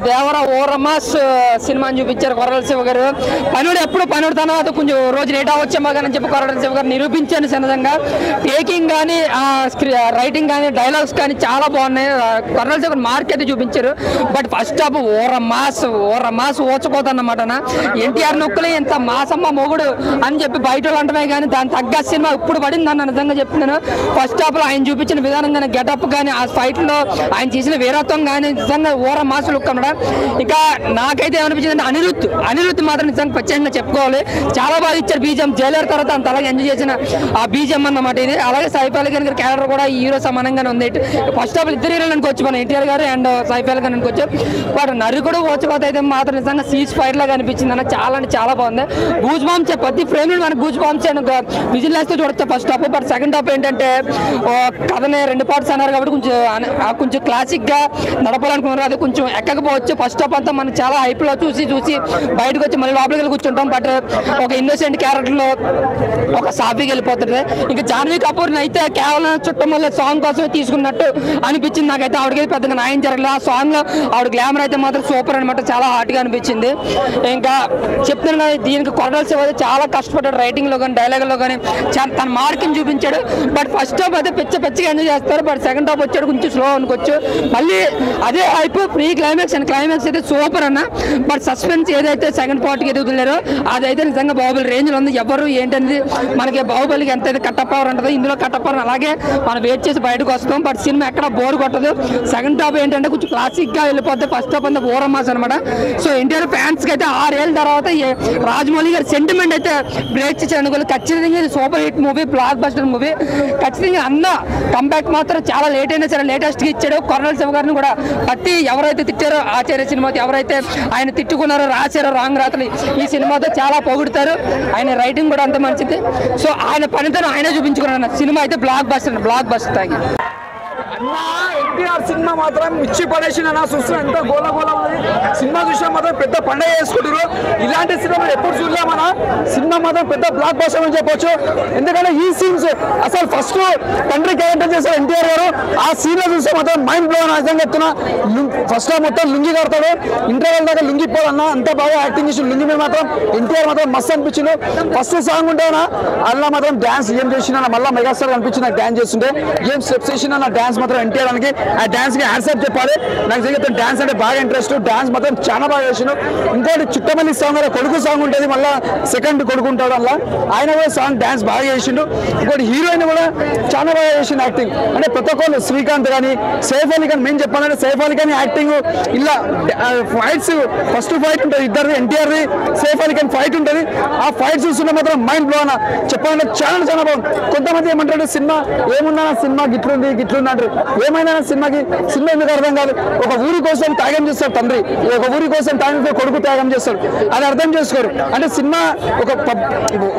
దేవర ఓరమాస్ సినిమాని చూపించారు కొరటాల శివ గారు. పనుడు ఎప్పుడు పనుడుతానో అది కొంచెం రోజు లేట్ అవ్వచ్చేమో కానీ చెప్పి కొరటాల శివ గారు నిరూపించాను సన్నదంగా. టేకింగ్ కానీ రైటింగ్ కానీ డైలాగ్స్ కానీ చాలా బాగున్నాయి. కొరటాల శివ గారు మార్క్ అయితే చూపించారు. బట్ ఫస్ట్ హాఫ్ ఓరమాస్ ఓచపోతానమాట. ఎన్టీఆర్ నొక్కులే ఇంత మాసమ్మ మొగుడు అని చెప్పి బయట వాళ్ళు అంటమే కానీ దాని తగ్గ సినిమా ఇప్పుడు పడింది అన్న నిజంగా చెప్తున్నాను. ఫస్ట్ హాఫ్ లో ఆయన చూపించిన విధానం కానీ గెటప్ కానీ ఆ ఫైట్ లో ఆయన చేసిన వీరత్వం కానీ నిజంగా ఓరమాస్ లుక్ అన్నమాట. ఇక నాకైతే ఏమనిపించింది అనిరుద్ధ్ మాత్రం నిజంగా ప్రత్యేకంగా చెప్పుకోవాలి. చాలా బాగా ఇచ్చారు బీజం. జైలర్ తర్వాత అంత అలాగే ఎంజాయ్ చేసిన ఆ బీజం అన్నమాట ఇది. అలాగే సైఫ్ అలీ ఖాన్ గారి క్యారెక్టర్ కూడా ఈ హీరో సమానంగానే ఉంది. ఫస్ట్ హాఫ్ ఇద్దరు హీరోలు అనుకోవచ్చు మన ఎన్టీఆర్ గారు అండ్ సైఫ్ అలీ ఖాన్ అనుకోవచ్చు. బట్ నరుకుడు ఓచకోత అయితే మాత్రం నిజంగా సీజ్ ఫైర్ లాగా అనిపించింది అన్న. చాలా అంటే చాలా బాగుంది. గూజ్ బాంబ్స్ ప్రతి ఫ్రేమ్ లో మనకు గూజ్ బాంబ్స్ విజిల్ వేస్తే చూడొచ్చు first half. But second half ఏంటంటే కథనే 2 పార్ట్స్ అన్నారు కాబట్టి కొంచెం క్లాసిక్ గా నడపాలనుకున్నారు. అది కొంచెం ఎక్కకపోవచ్చు. ఫస్ట్ హాఫ్ అంతా మనం చాలా హైప్ లో చూసి బయటకు వచ్చి మళ్ళీ లోపలికి వెళ్ళి కూర్చుంటాం. బట్ ఒక ఇన్నోసెంట్ క్యారెక్టర్ లో ఒక సాఫీకి వెళ్ళిపోతుంది. ఇంకా జాన్వీ కపూర్ అయితే కేవలం చుట్టం వల్ల సాంగ్ కోసమే తీసుకున్నట్టు అనిపించింది నాకైతే. ఆవిడకైతే పెద్దగా న్యాయం జరగలేదు. ఆ సాంగ్ లో ఆవిడ గ్లామర్ అయితే మాత్రం సూపర్ అనమాట. చాలా హాట్ గా అనిపించింది. ఇంకా చెప్తున్నాను కదా దీనికి కొరటాల శివ అయితే చాలా కష్టపడ్డాడు. రైటింగ్ లో కానీ డైలాగ్ లో కానీ తన మార్కింగ్ చూపించాడు. బట్ ఫస్ట్ హాఫ్ అయితే పిచ్చిగా ఎంజాయ్ చేస్తారు. బట్ సెకండ్ హాఫ్ వచ్చాడు కొంచెం స్లో అనుకోవచ్చు. మళ్ళీ అదే hype pre climax and climax అయితే సూపర్ అన్న. బట్ సస్పెన్స్ ఏదైతే సెకండ్ పార్ట్ కి ఎదుగుతున్నారో అదైతే నిజంగా బాహుబలి రేంజ్ లో ఉంది. ఎవరు ఏంటనేది మనకి బాహుబలికి ఎంత కట్టప్ పవర్ ఉంటుందో ఇందులో కట్టప్ పవర్ అలాగే మనం వెయిట్ చేసి బయటకు వస్తాం. బట్ సినిమా ఎక్కడ బోర్ కొట్టదు. సెకండ్ హాఫ్ ఏంటంటే కొంచెం క్లాసిక్ గా వెళ్ళిపోతే ఫస్ట్ హాఫ్ అంతా ఓరమాస్ అనమాట. సో ఎన్టీఆర్ ఫ్యాన్స్ కి అయితే 6 ఏళ్ళ తర్వాత రాజమౌళి గారి సెంటిమెంట్ అయితే బ్రేక్ చేశారు. ఖచ్చితంగా ఇది super hit movie, block buster movie. ఖచ్చితంగా అన్న కంబ్యాక్ మాత్రం చాలా లేట్ అయినా సరే లేటెస్ట్ గా ఇచ్చాడు. కొరటాల శివ గారిని కూడా బట్టి ఎవరైతే తిట్టారో ఆచార్య సినిమాతో ఎవరైతే ఆయన తిట్టుకున్నారో రాశారో రాంగ్ రాత్రి ఈ సినిమాతో చాలా పొగుడుతారు. ఆయన రైటింగ్ కూడా అంత మంచిది. సో ఆయన పనితనం ఆయనే చూపించుకున్నాడు. సినిమా అయితే బ్లాక్ బస్టర్ తాగి ఎన్టీఆర్ సినిమా మాత్రం మిచ్చి పడేసిన చూస్తున్నా ఎంత గోల ఉంది. సినిమా చూసినా మాత్రం పెద్ద పండుగ చేసుకుంటారు. ఇలాంటి సినిమా ఎప్పుడు చూడలేమన్నా. సినిమా మాత్రం పెద్ద బ్లాక్ బస్టర్ అని చెప్పొచ్చు. ఎందుకంటే ఈ సీన్స్ అసలు ఫస్ట్ తండ్రి క్యారెక్టర్ చేశారు ఎన్టీఆర్ గారు. ఆ సీన్ లో చూస్తే మాత్రం మైండ్ బ్లోన్ నిజంగా చెప్తున్నా. ఫస్ట్ లో మొత్తం లుంగి కడతాడు. ఇంటర్వెల్ దాకా లుంగి పోవాలన్నా అంత బాగా యాక్టింగ్ చేసి లుంగి మీద మాత్రం ఎన్టీఆర్ మాత్రం మస్తు అనిపించింది. ఫస్ట్ సాంగ్ ఉంటేనా అలా మాత్రం డాన్స్ ఏం చేసిన మళ్ళీ మెగాస్టార్ అనిపించింది. నాకు డాన్స్ చేస్తుంటే ఏం స్టెప్స్ చేసిన నా డాన్స్ మాత్రం ఎన్టీఆర్ అని ఆ డాన్స్ కి హ్యాండ్సప్ చెప్పాలి. నాకు తెలియదు డాన్స్ అంటే బాగా ఇంట్రెస్ట్. డాన్స్ మాత్రం చాలా బాగా చేసిన. ఇంకోటి చుట్టమల్లి సాంగ్ కొడుకు సాంగ్ ఉంటుంది. మళ్ళీ సెకండ్ కొడుకుంటాడు అలా ఆయన కూడా సాంగ్ డాన్స్ బాగా చేసిండు. ఇంకోటి హీరోయిన్ కూడా చాలా బాగా చేసిండు యాక్టింగ్. అంటే ప్రతి ఒక్కరు శ్రీకాంత్ కానీ సైఫ్ అలీ ఖాన్ మేము చెప్పాలంటే సైఫ్ అలీ ఖాన్ యాక్టింగ్ ఇలా ఫైట్స్ ఫస్ట్ ఫైట్ ఉంటుంది ఇద్దరిది ఎన్టీఆర్ది సైఫ్ అలీ ఖాన్ ఫైట్ ఉంటుంది. ఆ ఫైట్ చూస్తుంటే మాత్రం మైండ్ బ్లోన్ చెప్పాలంటే చాలా బాగుంది. కొంతమంది ఏమంటారు సినిమా ఏమున్నా సినిమా గిట్లుంది అంటారు. ఏమైనా సినిమా ఎందుకు అర్థం కాదు. ఒక ఊరి కోసం త్యాగం చేస్తాడు తండ్రి, ఒక ఊరి కోసం కొడుకు త్యాగం చేస్తాడు. అది అర్థం చేసుకోరు. అంటే సినిమా ఒక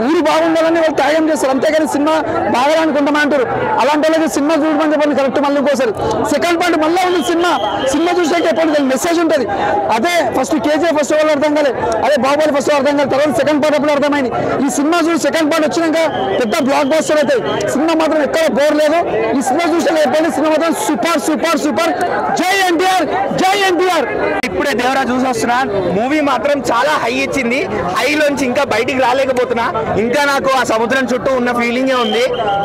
ఊరు బాగుండాలని వాళ్ళు త్యాగం చేస్తారు. అంతేగాని సినిమా బాగాలని కొంతమంది అంటారు. అలాంటి వాళ్ళకి సినిమా చూడమని చెప్పండి కరెక్ట్. మళ్ళీ ఇంకోసారి సెకండ్ పార్ట్ మళ్ళీ ఉంది. సినిమా చూసాక ఎప్పుడు మెసేజ్ ఉంటుంది. అదే ఫస్ట్ కేజీఎఫ్ ఫస్ట్ వాళ్ళు అర్థం కాలేదు. అదే బాహుబలి ఫస్ట్ అర్థం కాలేదు. తర్వాత సెకండ్ పార్ట్ అప్పుడు అర్థమైంది. ఈ సినిమా చూసి సెకండ్ పార్ట్ వచ్చినాక పెద్ద బ్లాక్ బస్టర్ అవుతాయి. సినిమా మాత్రం ఎక్కడ బోర్ లేదు. ఈ సినిమా చూసాక చెప్పండి సినిమా మాత్రం సూపర్. జై ఎన్టీఆర్. ఇప్పుడే దేవరా చూసి వస్తున్నా. మూవీ మాత్రం చాలా హై ఇచ్చింది. హైలోంచి ఇంకా బయటికి రాలేకపోతున్నా. ఇంకా నాకు ఆ సముద్రం చుట్టూ ఉన్న ఫీలింగే ఉంది.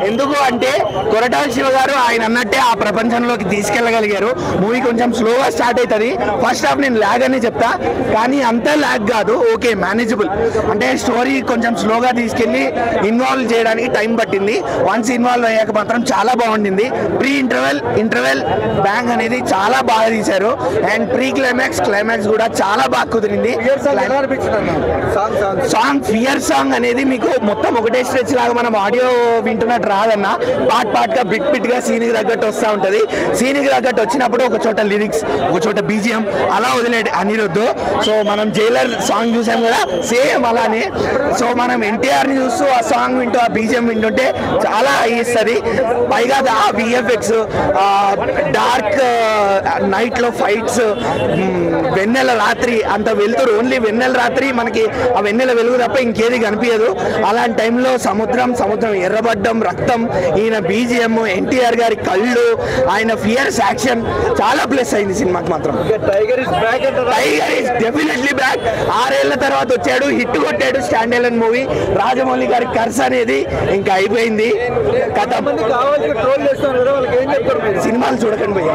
ఎందుకు అంటే కొరటాల శివ గారు ఆయన అన్నట్టే ఆ ప్రపంచంలోకి తీసుకెళ్లగలిగారు. మూవీ కొంచెం స్లోగా స్టార్ట్ అవుతుంది. ఫస్ట్ హాఫ్ నేను ల్యాగ్ అని చెప్తా, కానీ అంత ల్యాగ్ కాదు, ఓకే మేనేజబుల్. అంటే స్టోరీ కొంచెం స్లోగా తీసుకెళ్లి ఇన్వాల్వ్ చేయడానికి టైం పట్టింది. వన్స్ ఇన్వాల్వ్ అయ్యాక మాత్రం చాలా బాగుండింది. ప్రీ ఇంటర్వెల్ బ్యాంగ్ అనేది చాలా బాగా తీశారు. అండ్ ప్రీ క్లైమాక్స్ కూడా చాలా బాగా కుదిరింది. సాంగ్ ఫియర్ సాంగ్ అనేది మీకు మొత్తం ఒకటే స్ట్రెచ్ లాగా మనం ఆడియో వింటున్నట్టు రాదన్న. పార్ట్ గా బిట్ గా సీన్ కి తగ్గట్టు వస్తూ ఉంటది. సీన్ కి తగ్గట్టు వచ్చినప్పుడు ఒక చోట లిరిక్స్, ఒక చోట బీజిఎం అలా వదిలేడు అనిరుద్ధు. సో మనం జైలర్ సాంగ్ చూసాం కదా, సేమ్ అలానే. సో మనం ఎన్టీఆర్ ని చూస్తూ ఆ సాంగ్ వింటూ ఆ బీజిఎం వింటుంటే చాలా ఇస్తుంది. పైగా విఎఫ్ఎక్స్, డార్క్ నైట్ లో ఫైట్స్, వెన్నెల రాత్రి అంత వెళ్తురు, ఓన్లీ వెన్నెల రాత్రి మనకి ఆ వెన్నెల వెలుగు తప్ప ఇంకేది కనిపించదు. అలాంటి టైంలో సముద్రం ఎర్రబడ్డం, రక్తం, ఈయన బీజిఎం, ఎన్టీఆర్ గారి కళ్ళు, ఆయన ఫియర్స్ యాక్షన్ చాలా ప్లస్ అయింది సినిమాకి మాత్రం. Tiger is definitely back. 6 ఏళ్ల తర్వాత వచ్చాడు, హిట్ కొట్టాడు. స్టాండ్ ఎలన్ మూవీ, రాజమౌళి గారి కర్స్ అనేది ఇంకా అయిపోయింది. సినిమాలు చూడకండి భయ్య,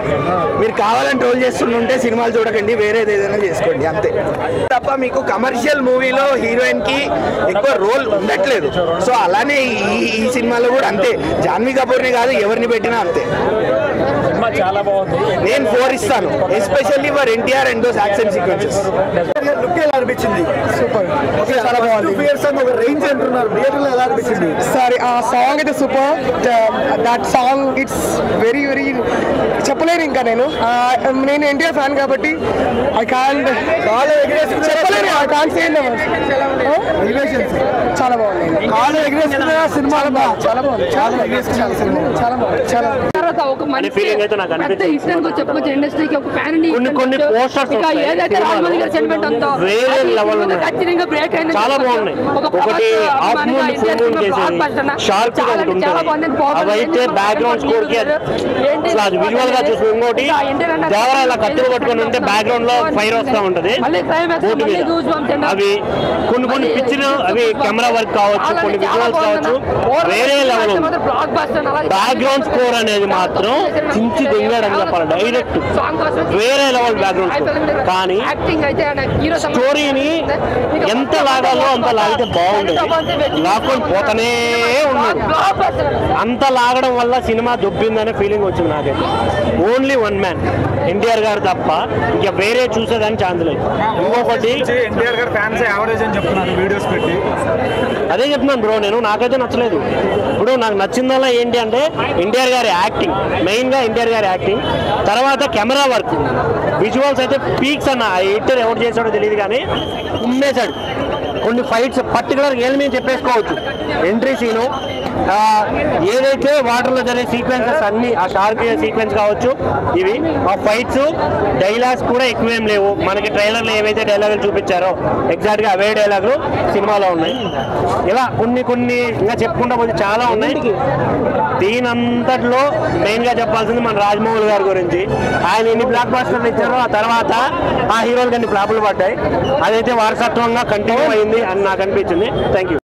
మీరు కావాలని ట్రోల్ చేస్తుంటే సినిమాలు చూడకండి, వేరేది ఏదైనా చేసుకోండి అంతే తప్ప మీకు కమర్షియల్ మూవీలో హీరోయిన్ కి ఎక్కువ రోల్ ఉండట్లేదు. సో అలానే ఈ సినిమాలో కూడా అంతే. జాన్వీ కపూర్ని కాదు, ఎవరిని పెట్టినా అంతే. చాలా బాగుంది. నేను 4 ఇస్తాను, especially for NTR and those action sequences. Look ఎలా అనిపించింది? సూపర్, చాలా బాగుంది. ఒక రేంజ్ అంటున్నారు, థియేటర్ లో ఎలా అనిపించింది? సారీ, ఆ సాంగ్ అయితే super. That song it's very very చెప్పలేను. ఇంకా నేను ఎన్టీఆర్ ఫ్యాన్ కాబట్టి ఐ కాంట్ చెప్పలేను. ఐ కాంట్ సే చాలా బాగుంది. కాలు ఎగిరేసుకున్న సినిమా చాలా బాగుంది. చాలా బాగుంది. చాలా ఒక మంచి పెద్ద ఇన్సిడెంట్ చెప్పుకోవచ్చు ఇండస్ట్రీకి. ఒక ఫ్యాన్ కొన్ని పోస్టర్స్ ఏదైతే రాజమౌళి గారి సెంటిమెంట్ ఉందో ఖచ్చితంగా బ్రేక్ అయింది. చాలా బాగున్నాయి. ఒకటి హాఫ్ మూన్ ఫుల్ మూన్ చేసేది షార్ప్ గా ఉంటుంది, అవైతే బ్యాక్గ్రౌండ్ స్కోర్ కి విజువల్ గా చూసి. ఇంకోటి దేవరా ఇలా కత్తులు పట్టుకొని ఉంటే బ్యాక్గ్రౌండ్ లో ఫైర్ వస్తూ ఉంటది. అవి కొన్ని పిక్చర్ అవి కెమెరా వర్క్ కావచ్చు, కొన్ని విజువల్స్ కావచ్చు, వేరే లెవెల్. బ్యాక్గ్రౌండ్ స్కోర్ అనేది మాత్రం చించి దింగాడని చెప్పాలి, డైరెక్ట్ వేరే లెవెల్ బ్యాక్గ్రౌండ్ స్కోర్. కానీ స్టోరీని ఎంత లాగాలో అంత లాగితే బాగుండేది, లాక్కొని పోతనే ఉన్నాడు. అంత లాగడం వల్ల సినిమా దొబ్బిందనే ఫీలింగ్ వచ్చింది నాకైతే. ఓన్లీ వన్ మ్యాన్ ఎన్టీఆర్ గారు తప్ప ఇంకా వేరే చూసేదాన్ని ఛాన్స్ లేదు. ఇంకొకటి ఎన్టీఆర్ గారు ఫ్యాన్స్ యావరేజ్ అని చెప్తున్నారు వీడియోస్ పెట్టి. అదే చెప్తున్నాను బ్రో, నేను నాకైతే నచ్చలేదు. ఇప్పుడు నాకు నచ్చిందల్లా ఏంటి అంటే ఎన్టీఆర్ గారి యాక్టింగ్, మెయిన్గా ఎన్టీఆర్ గారి యాక్టింగ్, తర్వాత కెమెరా వర్క్, విజువల్స్ అయితే పీక్స్ అన్న. ఆ ఎడిటర్ ఎవరు చేశాడో తెలియదు కానీ ఉమ్మేశాడు. కొన్ని ఫైట్స్ పర్టికులర్ ఏళ్ళ మీద చెప్పేసుకోవచ్చు. ఎంట్రీ సీను, ఏదైతే వాటర్లో జరిగే సీక్వెన్సెస్ అన్ని, ఆ షార్క్ సీక్వెన్స్ కావచ్చు, ఇవి ఆ ఫైట్స్, డైలాగ్స్ కూడా ఎక్కువేం లేవు. మనకి ట్రైలర్లో ఏవైతే డైలాగులు చూపించారో ఎగ్జాక్ట్గా అవే డైలాగులు సినిమాలో ఉన్నాయి. ఇలా కొన్ని ఇంకా చెప్పుకుంటా పోతే చాలా ఉన్నాయి. దీనంతట్లో మెయిన్గా చెప్పాల్సింది మన రాజమౌళి గారి గురించి. ఆయన ఎన్ని బ్లాక్ బాస్టర్లు ఇచ్చారో ఆ తర్వాత ఆ హీరోలు కానీ ఫ్లాపులు పడ్డాయి. అదైతే వారసత్వంగా కంటిన్యూ అయింది అని నాకు అనిపించింది. Thank you.